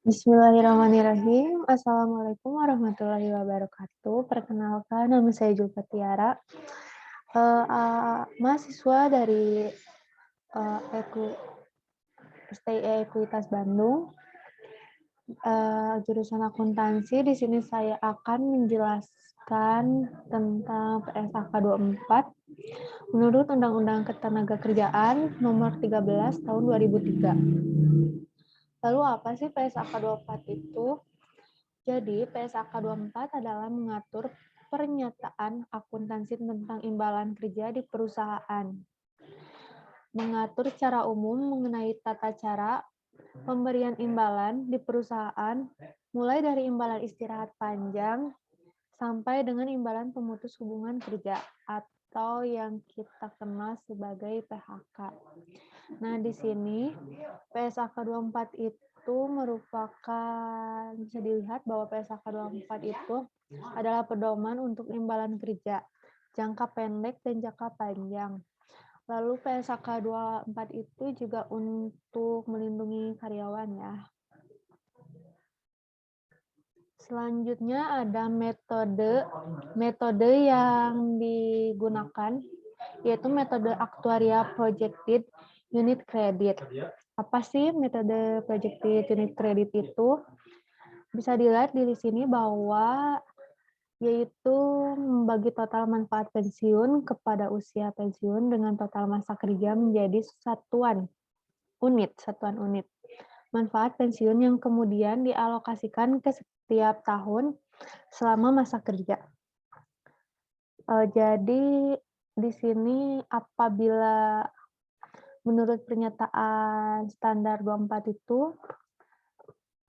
Bismillahirrahmanirrahim. Assalamualaikum warahmatullahi wabarakatuh. Perkenalkan, nama saya Julfa Tiara, mahasiswa dari Eku STI Ekuitas Bandung, jurusan akuntansi. Di sini saya akan menjelaskan tentang PSAK 24 menurut Undang-Undang Ketenagakerjaan Nomor 13 Tahun 2003. Lalu apa sih PSAK 24 itu? Jadi, PSAK 24 adalah mengatur pernyataan akuntansi tentang imbalan kerja di perusahaan. Mengatur secara umum mengenai tata cara pemberian imbalan di perusahaan, mulai dari imbalan istirahat panjang sampai dengan imbalan pemutus hubungan kerja atau yang kita kenal sebagai PHK. Nah, di sini PSAK 24 itu merupakan, bisa dilihat bahwa PSAK 24 itu adalah pedoman untuk imbalan kerja jangka pendek dan jangka panjang. Lalu PSAK 24 itu juga untuk melindungi karyawan ya. Selanjutnya ada metode yang digunakan, yaitu metode aktuaria projected unit credit. Apa sih metode projected unit credit itu? Bisa dilihat di sini bahwa yaitu membagi total manfaat pensiun kepada usia pensiun dengan total masa kerja menjadi satuan unit. Manfaat pensiun yang kemudian dialokasikan ke setiap tahun selama masa kerja. Jadi di sini apabila menurut pernyataan standar 24 itu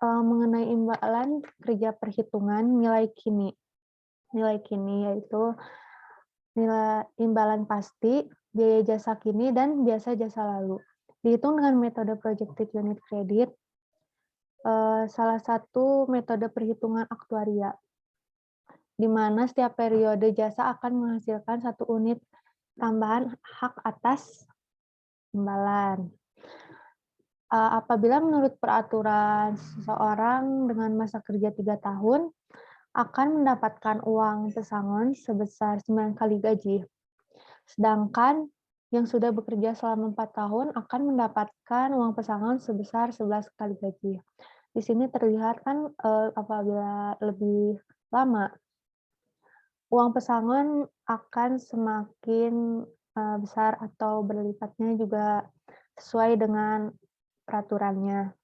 mengenai imbalan kerja perhitungan nilai kini. Nilai kini yaitu nilai imbalan pasti, biaya jasa kini, dan biasa jasa lalu. Dihitung dengan metode projected unit credit, salah satu metode perhitungan aktuaria, di mana setiap periode jasa akan menghasilkan 1 unit tambahan hak atas imbalan. Apabila menurut peraturan seseorang dengan masa kerja 3 tahun akan mendapatkan uang pesangon sebesar 9 kali gaji. Sedangkan yang sudah bekerja selama 4 tahun akan mendapatkan uang pesangon sebesar 11 kali gaji. Di sini terlihat kan apabila lebih lama, uang pesangon akan semakin besar atau berlipatnya juga sesuai dengan peraturannya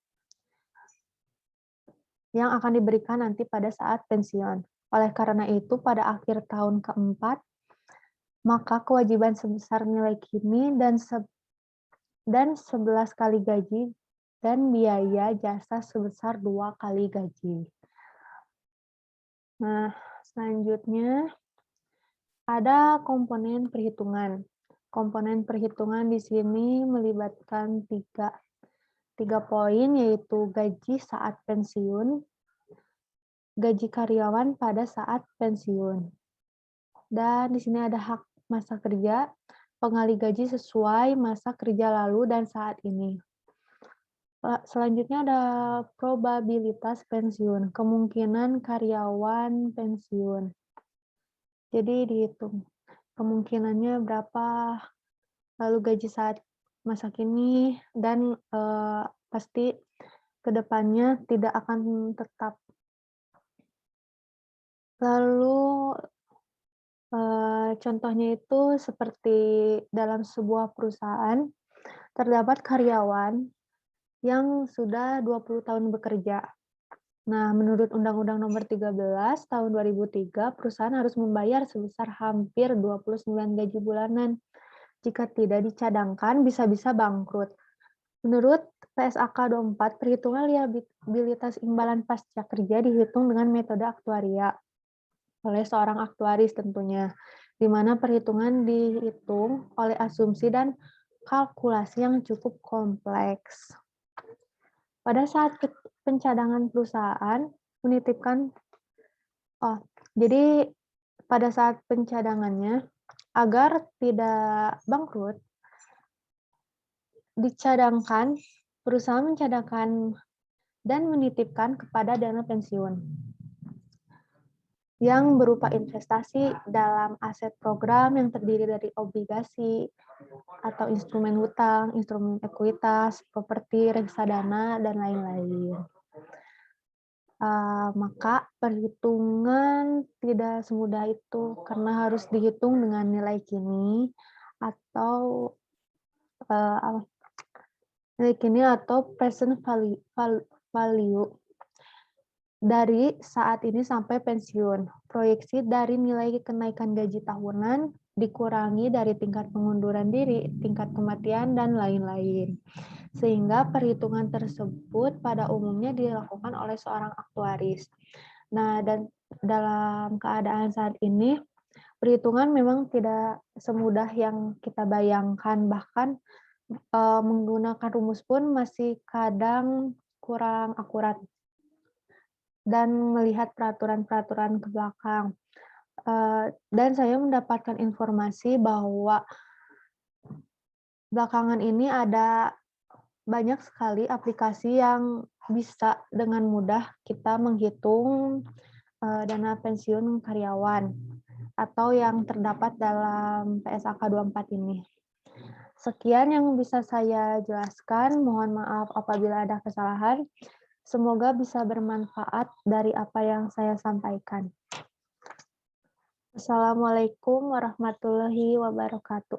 yang akan diberikan nanti pada saat pensiun. Oleh karena itu, pada akhir tahun keempat, maka kewajiban sebesar nilai kini dan 11 kali gaji dan biaya jasa sebesar 2 kali gaji. Nah, selanjutnya ada komponen perhitungan. Komponen perhitungan di sini melibatkan tiga poin, yaitu gaji saat pensiun, gaji karyawan pada saat pensiun, dan di sini ada hak masa kerja, penggali gaji sesuai masa kerja lalu dan saat ini. Selanjutnya ada probabilitas pensiun, kemungkinan karyawan pensiun. Jadi dihitung kemungkinannya berapa, lalu gaji saat masa kini, dan pasti kedepannya tidak akan tetap. Lalu contohnya itu seperti dalam sebuah perusahaan terdapat karyawan yang sudah 20 tahun bekerja. Nah, menurut Undang-Undang Nomor 13 Tahun 2003, perusahaan harus membayar sebesar hampir 29 gaji bulanan. Jika tidak dicadangkan, bisa-bisa bangkrut. Menurut PSAK 24, perhitungan liabilitas imbalan pasca kerja dihitung dengan metode aktuaria oleh seorang aktuaris tentunya, di mana perhitungan dihitung oleh asumsi dan kalkulasi yang cukup kompleks. Pada saat pencadangan perusahaan menitipkan, jadi pada saat pencadangannya, agar tidak bangkrut, dicadangkan berusaha mencadangkan dan menitipkan kepada dana pensiun yang berupa investasi dalam aset program yang terdiri dari obligasi atau instrumen hutang, instrumen ekuitas, properti, reksadana, dan lain-lain. Maka perhitungan tidak semudah itu karena harus dihitung dengan nilai kini atau nilai kini atau present value dari saat ini sampai pensiun. Proyeksi dari nilai kenaikan gaji tahunan dikurangi dari tingkat pengunduran diri, tingkat kematian, dan lain-lain. Sehingga perhitungan tersebut pada umumnya dilakukan oleh seorang aktuaris. Nah, dan dalam keadaan saat ini, perhitungan memang tidak semudah yang kita bayangkan. Bahkan menggunakan rumus pun masih kadang kurang akurat. Dan melihat peraturan-peraturan ke belakang. Dan saya mendapatkan informasi bahwa belakangan ini ada banyak sekali aplikasi yang bisa dengan mudah kita menghitung dana pensiun karyawan atau yang terdapat dalam PSAK 24 ini. Sekian yang bisa saya jelaskan. Mohon maaf apabila ada kesalahan. Semoga bisa bermanfaat dari apa yang saya sampaikan. Assalamualaikum warahmatullahi wabarakatuh.